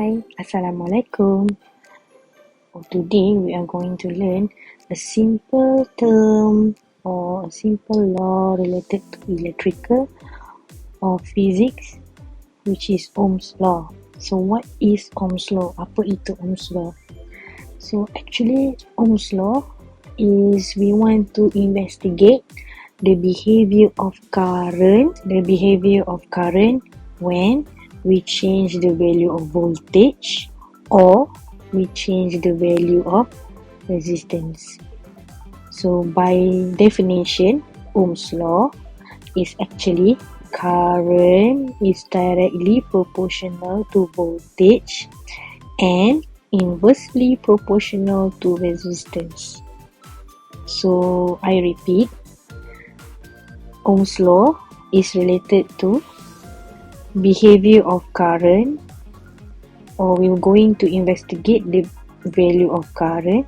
Hai, Assalamualaikum. Today we are going to learn a simple term or a simple law related to electrical or physics, which is Ohm's law. So what is Ohm's law? Apa itu Ohm's law? So actually Ohm's law is we want to investigate the behavior of current when we change the value of voltage or we change the value of resistance. So by definition, Ohm's law is actually current is directly proportional to voltage and inversely proportional to resistance. So I repeat, Ohm's law is related to behavior of current, or we're going to investigate the value of current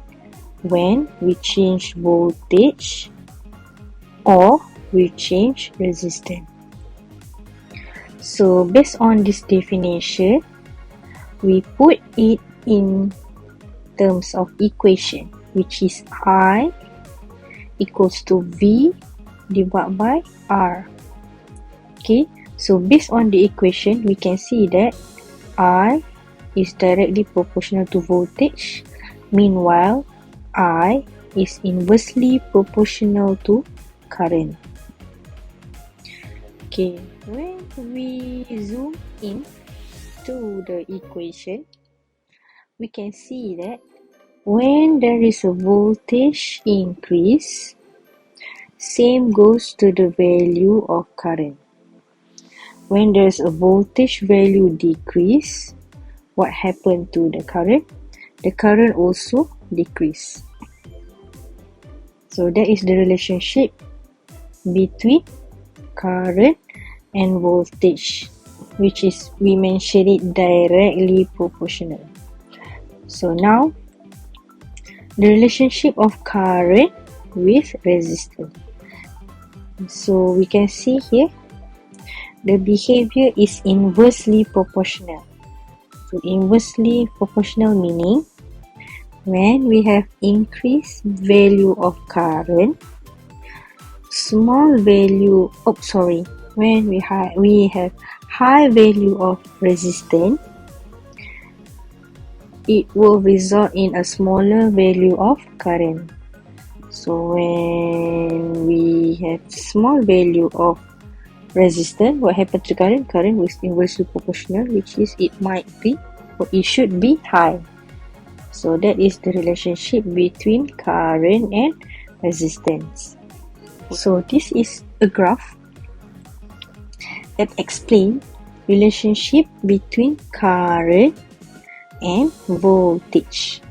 when we change voltage or we change resistance. So based on this definition, we put it in terms of equation, which is I equals to V divided by R. Okay, so based on the equation, we can see that I is directly proportional to voltage, meanwhile I is inversely proportional to current. Okay, when we zoom in to the equation, we can see that when there is a voltage increase, same goes to the value of current. When there's a voltage value decrease, what happened to the current? The current also decrease. So that is the relationship between current and voltage, which is, we mentioned it, directly proportional. So now, the relationship of current with resistance. So we can see here, the behavior is inversely proportional. So inversely proportional meaning when we have increased value of current, when we have high value of resistance, it will result in a smaller value of current. So when we have small value of resistance, what happens to current? Current was inversely proportional, which is it might be or it should be high. So that is the relationship between current and resistance. So this is a graph that explains relationship between current and voltage,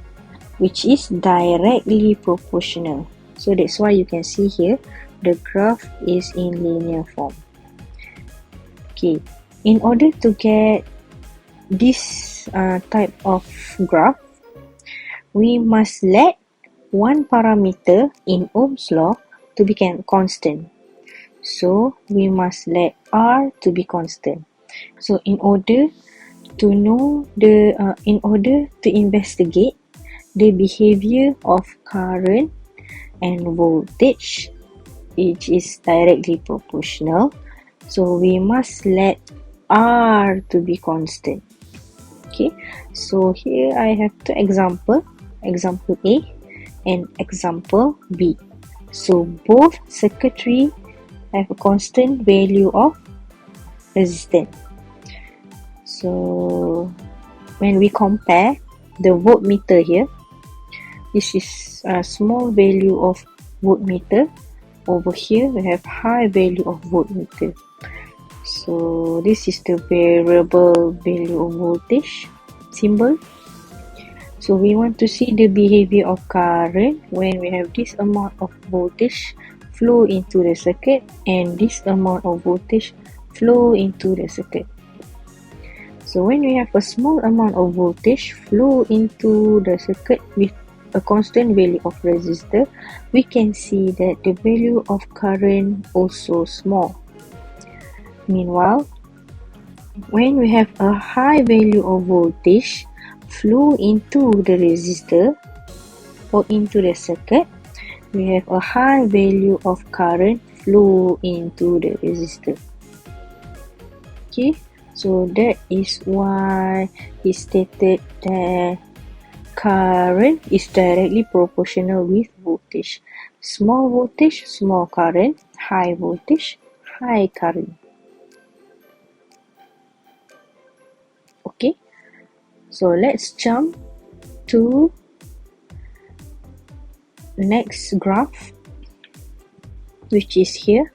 which is directly proportional. So that's why you can see here the graph is in linear form. Okay, in order to get this type of graph, we must let one parameter in Ohm's law to be constant. So we must let R to be constant. So in order to investigate the behavior of current and voltage, which is directly proportional, so we must let R to be constant. Okay, so here I have two example A and example B. So both circuitry have a constant value of resistance. So when we compare the voltmeter here, this is a small value of voltmeter. Over here we have high value of voltmeter. So this is the variable value of voltage symbol. So we want to see the behavior of current when we have this amount of voltage flow into the circuit and this amount of voltage flow into the circuit. So when we have a small amount of voltage flow into the circuit with a constant value of resistor, we can see that the value of current also small. Meanwhile, When we have a high value of voltage flow into the resistor or into the circuit, we have a high value of current flow into the resistor. Okay, so that is why it stated that current is directly proportional with voltage. Small voltage, small current. High voltage, high current. Okay, so let's jump to next graph, which is here.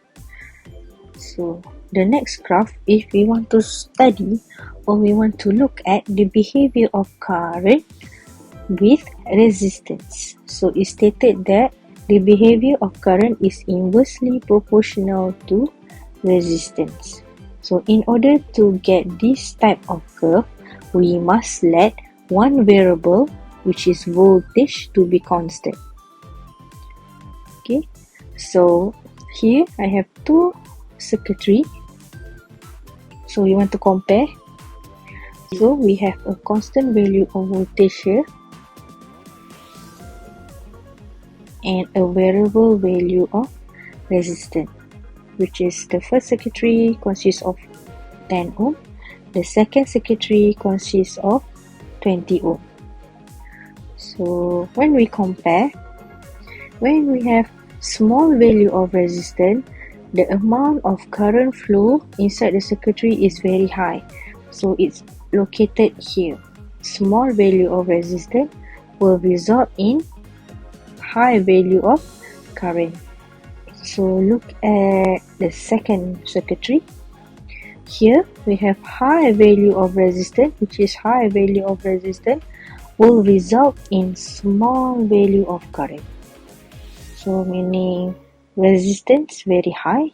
So the next graph, if we want to study or we want to look at the behavior of current with resistance. So it stated that the behavior of current is inversely proportional to resistance. So in order to get this type of curve, we must let one variable, which is voltage, to be constant. Okay, so here I have two circuitry. So we want to compare. So we have a constant value of voltage here and a variable value of resistance, which is the first circuitry consists of 10 ohm, the second circuitry consists of 20 ohm. So when we compare, when we have small value of resistance, the amount of current flow inside the circuitry is very high. So it's located here. Small value of resistance will result in high value of current. So look at the second circuitry. Here we have high value of resistance, which is high value of resistance will result in small value of current. So meaning resistance very high,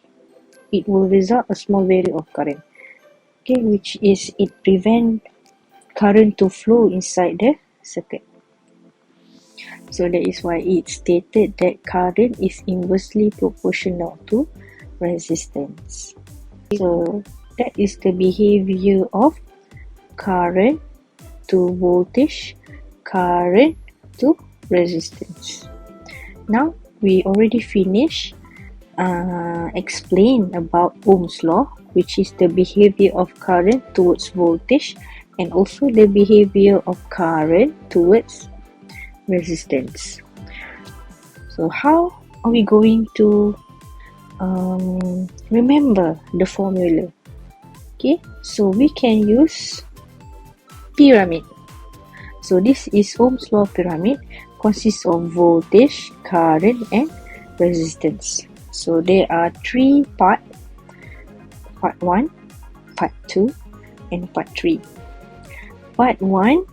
it will result a small value of current. Okay, which is it prevent current to flow inside the circuit. So that is why it stated that current is inversely proportional to resistance. So that is the behavior of current to voltage, current to resistance. Now we already finished explain about Ohm's law, which is the behavior of current towards voltage and also the behavior of current towards resistance. So how are we going to remember the formula? Okay, so we can use pyramid. So this is Ohm's law pyramid, consists of voltage, current and resistance. So there are three parts: part 1, part 2 and part 3. Part 1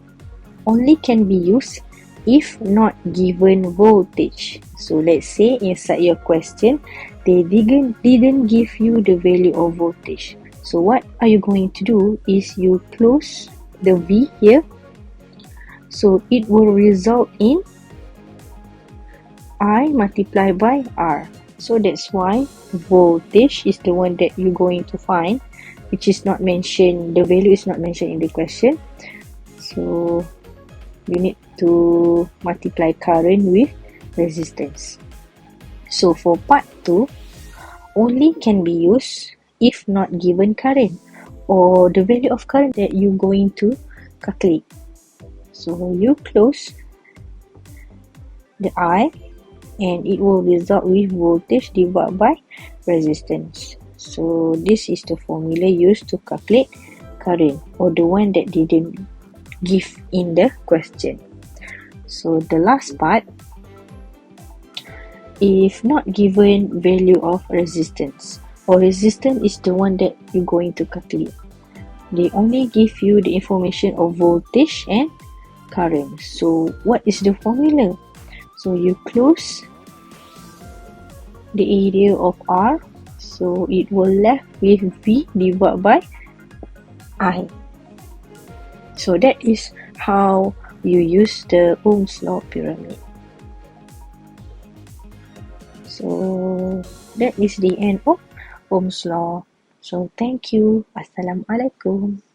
only can be used if not given voltage. So let's say inside your question they didn't give you the value of voltage. So what are you going to do is you close the V here, so it will result in I multiplied by R. So that's why voltage is the one that you're going to find, which is not mentioned, the value is not mentioned in the question. So you need to multiply current with resistance. So for part 2, only can be used if not given current or the value of current that you're going to calculate. So you close the I and it will result with voltage divided by resistance. So this is the formula used to calculate current, or the one that didn't give in the question. So the last part, if not given value of resistance, or resistance is the one that you're going to calculate, they only give you the information of voltage and current. So what is the formula? So you close the area of R, so it will left with V divided by I. So that is how you use the Ohm's law pyramid. So that is the end of Ohm's law. So thank you. Assalamualaikum.